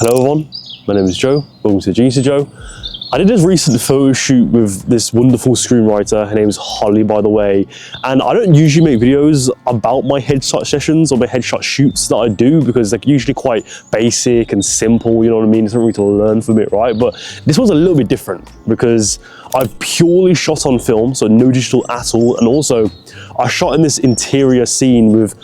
Hello everyone, my name is Joe, welcome to Genius of Joe. I did this recent photo shoot with this wonderful screenwriter. Her name is Holly, by the way, and I don't usually make videos about my headshot sessions or my headshot shoots that I do because they're usually quite basic and simple, you know what I mean? It's not really to learn from it, right? But this one's a little bit different because I've purely shot on film, so no digital at all, and also I shot in this interior scene with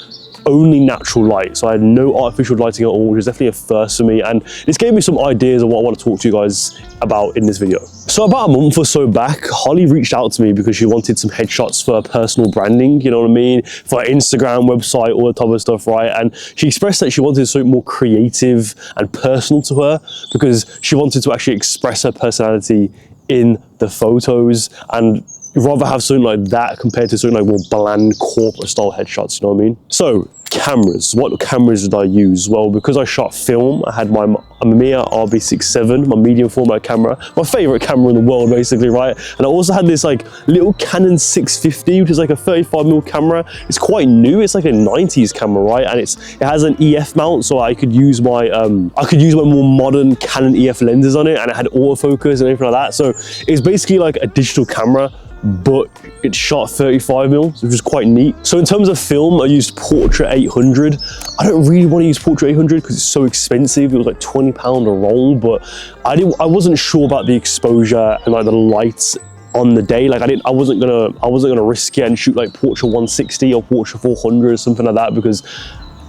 only natural light, so I had no artificial lighting at all, which is definitely a first for me, and this gave me some ideas of what I want to talk to you guys about in this video. So about a month or so back, Holly reached out to me because she wanted some headshots for her personal branding, you know what I mean, for her Instagram, website, all that type of stuff, right? And she expressed that she wanted something more creative and personal to her because she wanted to actually express her personality in the photos and rather have something like that compared to something like more bland corporate style headshots, you know what I mean? So cameras, what cameras did I use? Well, because I shot film, I had my Mamiya RB67, my medium format camera, my favorite camera in the world basically, right? And I also had this like little Canon 650, which is like a 35mm camera. It's quite new, it's like a 90s camera, right? And it has an EF mount, so I could use my more modern Canon EF lenses on it, and it had autofocus and everything like that. So it's basically like a digital camera, but it shot 35mm, which is quite neat. So in terms of film, I used Portra 800. I don't really want to use Portra 800 because it's so expensive. It was like £20 a roll, but I wasn't sure about the exposure and like the lights on the day. Like I wasn't gonna risk it and shoot like Portra 160 or Portra 400 or something like that because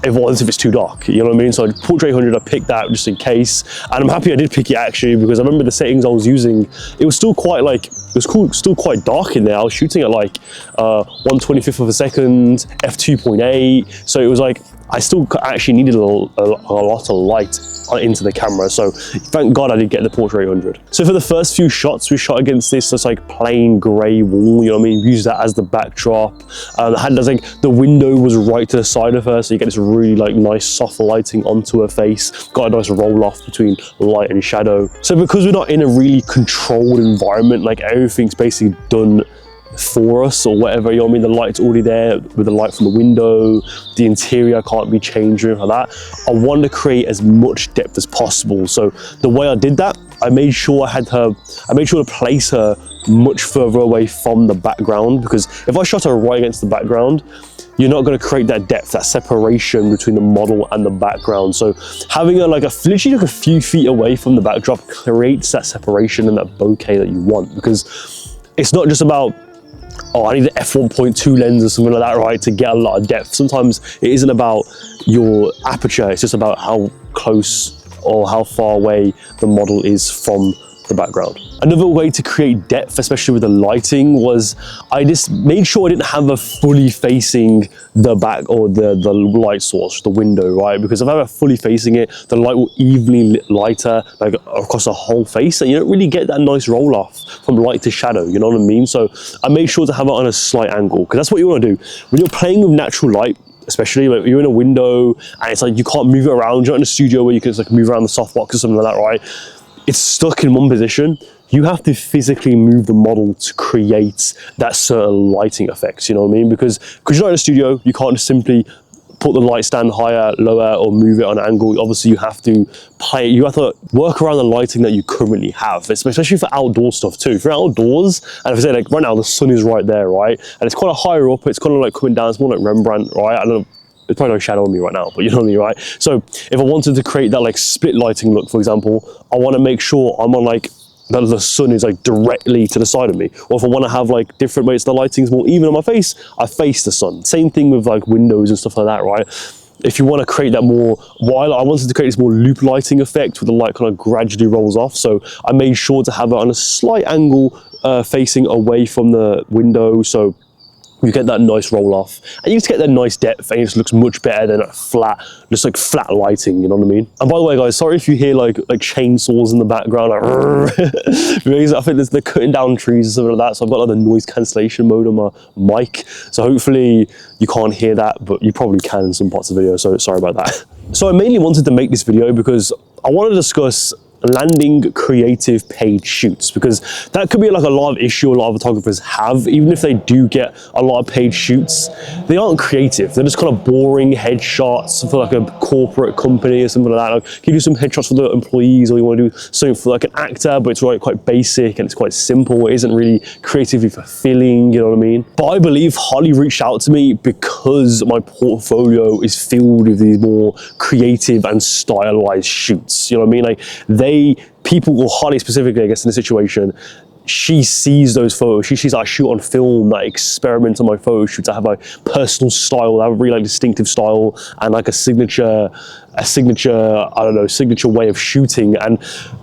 if it's too dark, you know what I mean? So Portra 800, I picked that just in case, and I'm happy I did pick it actually because I remember the settings I was using, it was still quite like, it was cool, still quite dark in there. I was shooting at like 1/25 of a second, f2.8, so it was like, I still actually needed a lot of light into the camera, so thank God I did get the Portra 800. So for the first few shots, we shot against this just like plain grey wall, you know what I mean? We used that as the backdrop. The window was right to the side of her, so you get this really like nice soft lighting onto her face. Got a nice roll off between light and shadow. So because we're not in a really controlled environment, like everything's basically done for us or whatever, you know what I mean? The light's already there with the light from the window, the interior can't be changed or anything like that. I wanted to create as much depth as possible. So the way I did that, I made sure to place her much further away from the background, because if I shot her right against the background, you're not going to create that depth, that separation between the model and the background. So having her literally a few feet away from the backdrop creates that separation and that bokeh that you want, because it's not just about, oh, I need an f1.2 lens or something like that, right, to get a lot of depth. Sometimes it isn't about your aperture, it's just about how close or how far away the model is from the background. Another way to create depth, especially with the lighting, was I just made sure I didn't have her fully facing the back or the light source, the window, right? Because if I have her fully facing it, the light will evenly light her like across the whole face, and you don't really get that nice roll off from light to shadow, you know what I mean? So I made sure to have it on a slight angle, because that's what you want to do. When you're playing with natural light, especially like you're in a window and it's like you can't move it around, you're not in a studio where you can just like move around the softbox or something like that, right? It's stuck in one position. You have to physically move the model to create that certain lighting effects, you know what I mean? Because you're not in a studio, you can't just simply put the light stand higher, lower, or move it on an angle. Obviously you have to work around the lighting that you currently have, especially for outdoor stuff too. For outdoors, and if I say like right now the sun is right there, right? And it's kind of higher up, it's kind of like coming down, it's more like Rembrandt, right? I don't know, there's probably no shadow on me right now, but you know what I mean, right? So if I wanted to create that like split lighting look, for example, I want to make sure I'm on like that the sun is like directly to the side of me. Or if I want to have like different ways the lighting's more even on my face, I face the sun. Same thing with like windows and stuff like that, right? If you want to create that more, while I wanted to create this more loop lighting effect where the light kind of gradually rolls off, so I made sure to have it on a slight angle facing away from the window, so you get that nice roll off, and you just get that nice depth, and it just looks much better than a flat, just like flat lighting, you know what I mean? And by the way, guys, sorry if you hear like chainsaws in the background, like because I think they're cutting down trees and something like that, so I've got like the noise cancellation mode on my mic, so hopefully you can't hear that, but you probably can in some parts of the video, so sorry about that. So I mainly wanted to make this video because I want to discuss landing creative paid shoots, because that could be like a lot of issue a lot of photographers have. Even if they do get a lot of paid shoots, they aren't creative. They're just kind of boring headshots for like a corporate company or something like that. Like, you do some headshots for the employees, or you want to do something for like an actor, but it's really quite basic and it's quite simple. It isn't really creatively fulfilling, you know what I mean? But I believe Holly reached out to me because my portfolio is filled with these more creative and stylized shoots. You know what I mean? Like, people, or Holly specifically, I guess, in the situation, she sees those photos. She sees I shoot on film, that experiment on my photo shoots. I have my personal style. I have a really like distinctive style and like a signature, I don't know, signature way of shooting. And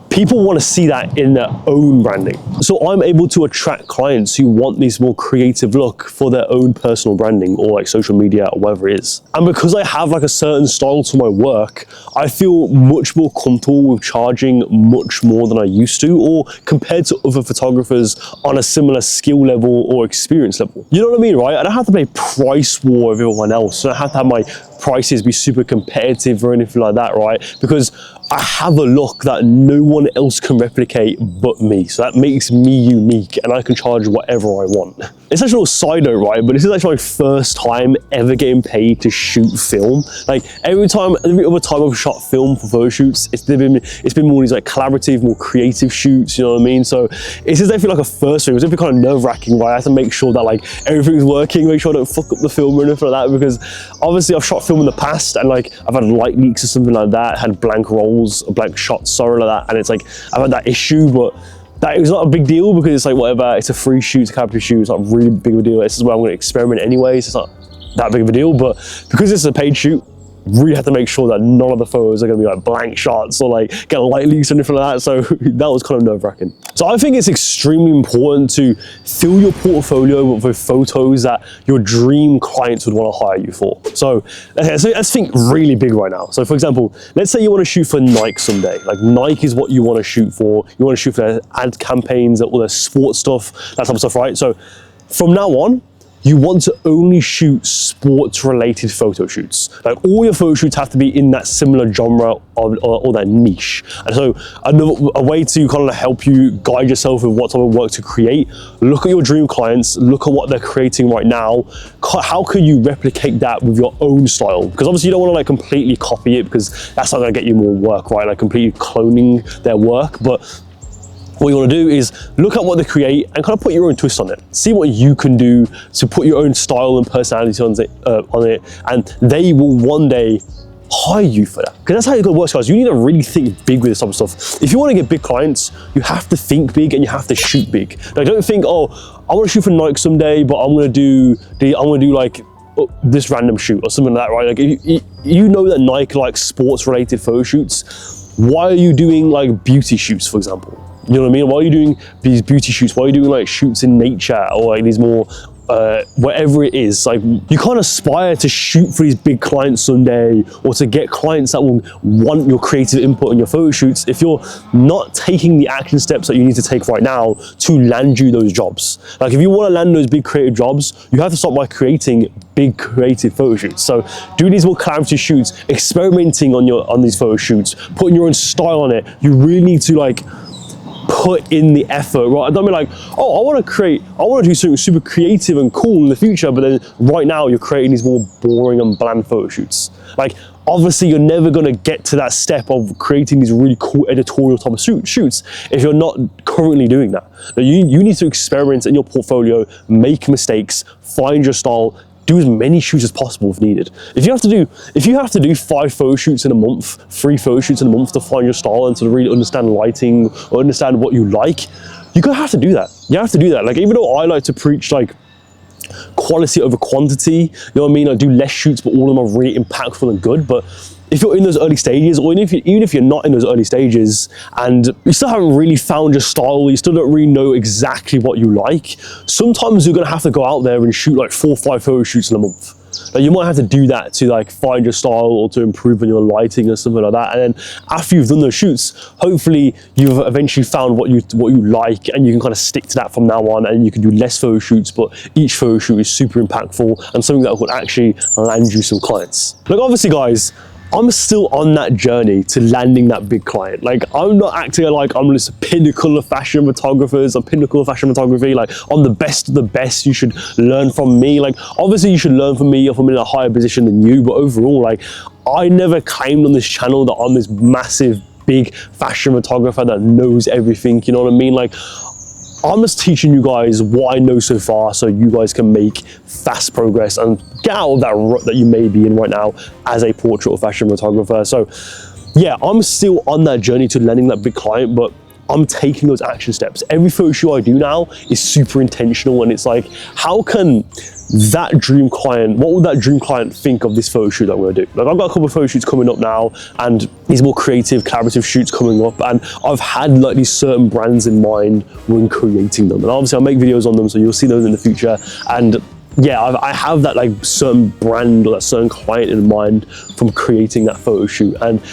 people want to see that in their own branding. So I'm able to attract clients who want this more creative look for their own personal branding, or like social media, or whatever it is. And because I have like a certain style to my work, I feel much more comfortable with charging much more than I used to, or compared to other photographers on a similar skill level or experience level. You know what I mean, right? I don't have to play price war with everyone else. I don't have to have my prices be super competitive or anything like that, right? Because I have a look that no one else can replicate but me. So that makes me unique, and I can charge whatever I want. It's actually a little side note, right? But this is actually my first time ever getting paid to shoot film. Like, every other time I've shot film for photo shoots, it's been more these like collaborative, more creative shoots, you know what I mean? So it's just definitely like a first thing. It's definitely kind of nerve-wracking, right? I have to make sure that like everything's working, make sure I don't fuck up the film or anything like that, because obviously I've shot film in the past, and like I've had light leaks or something like that, had blank rolls, blank shots, sorry, like that, and it's like I've had that issue, but that is not a big deal, because it's like whatever, it's a free shoot, it's a collaborative shoot, it's not really big of a deal. This is where I'm going to experiment anyways, it's not that big of a deal. But because it's a paid shoot, really have to make sure that none of the photos are going to be like blank shots or like get light leaks or anything like that. So that was kind of nerve-wracking. So I think it's extremely important to fill your portfolio with photos that your dream clients would want to hire you for. So let's think really big right now. So for example, let's say you want to shoot for Nike someday. Like, Nike is what you want to shoot for. You want to shoot for their ad campaigns, all their sports stuff, that type of stuff, right? So from now on, you want to only shoot sports-related photo shoots. Like, all your photo shoots have to be in that similar genre or that niche. And so a way to kind of help you guide yourself with what type of work to create, look at your dream clients, look at what they're creating right now. How can you replicate that with your own style? Because obviously you don't want to like completely copy it, because that's not going to get you more work, right? Like completely cloning their work. But what you want to do is look at what they create and kind of put your own twist on it. See what you can do to put your own style and personality on it, and they will one day hire you for that. Because that's how it works, guys. You need to really think big with this type of stuff. If you want to get big clients, you have to think big and you have to shoot big. Like, don't think, oh, I want to shoot for Nike someday, but I'm gonna do like this random shoot or something like that, right? Like, if you know that Nike likes sports-related photo shoots, why are you doing like beauty shoots, for example? You know what I mean? Why are you doing these beauty shoots? Why are you doing like shoots in nature, or like these more, whatever it is? Like, you can't aspire to shoot for these big clients someday, or to get clients that will want your creative input in your photo shoots, if you're not taking the action steps that you need to take right now to land you those jobs. Like, if you want to land those big creative jobs, you have to start by creating big creative photo shoots. So doing these more collaborative shoots, experimenting on these photo shoots, putting your own style on it. You really need to like put in the effort, right? Don't be like, oh, I want to do something super creative and cool in the future, but then right now you're creating these more boring and bland photo shoots. Like, obviously you're never going to get to that step of creating these really cool editorial type of shoots if you're not currently doing that. You need to experiment in your portfolio, make mistakes, find your style, do as many shoots as possible if needed. If you have to do 5 photo shoots in a month, 3 photo shoots in a month to find your style and to really understand lighting or understand what you like, you're gonna have to do that. You have to do that. Like, even though I like to preach like quality over quantity, you know what I mean? I do less shoots, but all of them are really impactful and good. But if you're in those early stages, or even if you're not in those early stages and you still haven't really found your style, you still don't really know exactly what you like, sometimes you're gonna have to go out there and shoot like 4 or 5 photo shoots in a month. Like, you might have to do that to like find your style or to improve on your lighting or something like that. And then after you've done those shoots, hopefully you've eventually found what you like, and you can kind of stick to that from now on, and you can do less photo shoots, but each photo shoot is super impactful and something that could actually land you some clients. Like, obviously guys, I'm still on that journey to landing that big client. Like, I'm not acting like I'm this pinnacle of fashion photographers, a pinnacle of fashion photography. Like, I'm the best of the best. You should learn from me. Like, obviously you should learn from me if I'm in a higher position than you, but overall, like, I never claimed on this channel that I'm this massive, big fashion photographer that knows everything, you know what I mean? Like, I'm just teaching you guys what I know so far so you guys can make fast progress and get out of that rut that you may be in right now as a portrait or fashion photographer. So yeah, I'm still on that journey to landing that big client, but I'm taking those action steps. Every photo shoot I do now is super intentional, and it's like, how can that dream client, what would that dream client think of this photo shoot that we're gonna do? Like, I've got a couple of photo shoots coming up now, and these more creative, collaborative shoots coming up, and I've had like these certain brands in mind when creating them. And obviously I'll make videos on them, so you'll see those in the future. And yeah, I have that like certain brand or that certain client in mind from creating that photo shoot. And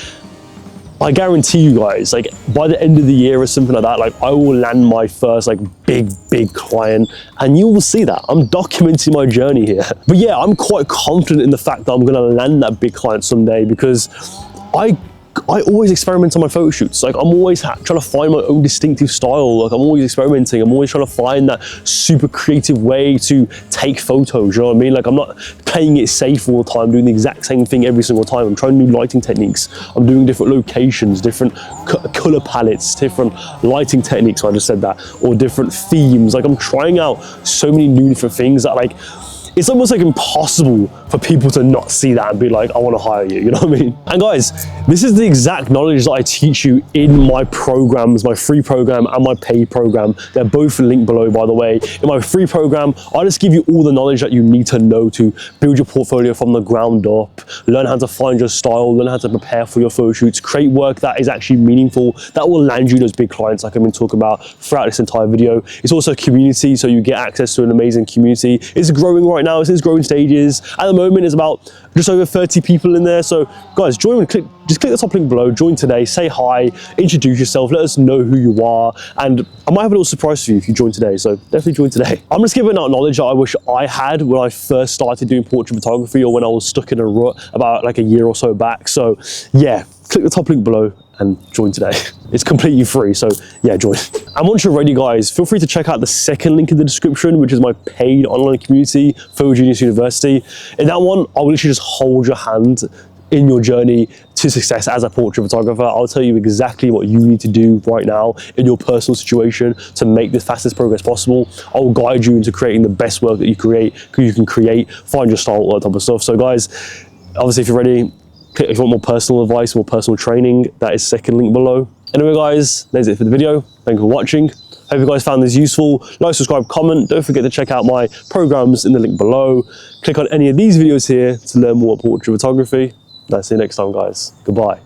I guarantee you guys, like, by the end of the year or something like that, like, I will land my first like big client, and you will see that. I'm documenting my journey here. But yeah, I'm quite confident in the fact that I'm gonna land that big client someday, because I always experiment on my photo shoots. Like, I'm always trying to find my own distinctive style. Like, I'm always experimenting. I'm always trying to find that super creative way to take photos, you know what I mean? Like, I'm not playing it safe all the time, doing the exact same thing every single time. I'm trying new lighting techniques. I'm doing different locations, different color palettes, different lighting techniques, I just said that, or different themes. Like, I'm trying out so many new different things that, like, it's almost like impossible for people to not see that and be like, I want to hire you, you know what I mean? And guys, this is the exact knowledge that I teach you in my programs, my free program and my paid program. They're both linked below, by the way. In my free program, I just give you all the knowledge that you need to know to build your portfolio from the ground up, learn how to find your style, learn how to prepare for your photo shoots, create work that is actually meaningful, that will land you those big clients like I've been talking about throughout this entire video. It's also a community, so you get access to an amazing community. It's growing right now, it's in its growing stages. At the moment, it's about just over 30 people in there. So guys, join and just click the top link below, join today, say hi, introduce yourself, let us know who you are, and I might have a little surprise for you if you join today, so definitely join today. I'm just giving out knowledge that I wish I had when I first started doing portrait photography, or when I was stuck in a rut about like a year or so back. So yeah, click the top link below and join today. It's completely free, so yeah, join. And once you're ready, guys, feel free to check out the second link in the description, which is my paid online community, Photo Genius University. In that one, I'll literally just hold your hand in your journey to success as a portrait photographer. I'll tell you exactly what you need to do right now in your personal situation to make the fastest progress possible. I will guide you into creating the best work that you can create, find your style, all that type of stuff. So guys, obviously if you're ready, if you want more personal advice, more personal training, that is second link below. Anyway guys, that's it for the video. Thank you for watching. Hope you guys found this useful. Like, subscribe, comment. Don't forget to check out my programs in the link below. Click on any of these videos here to learn more about portrait photography. I'll see you next time, guys. Goodbye.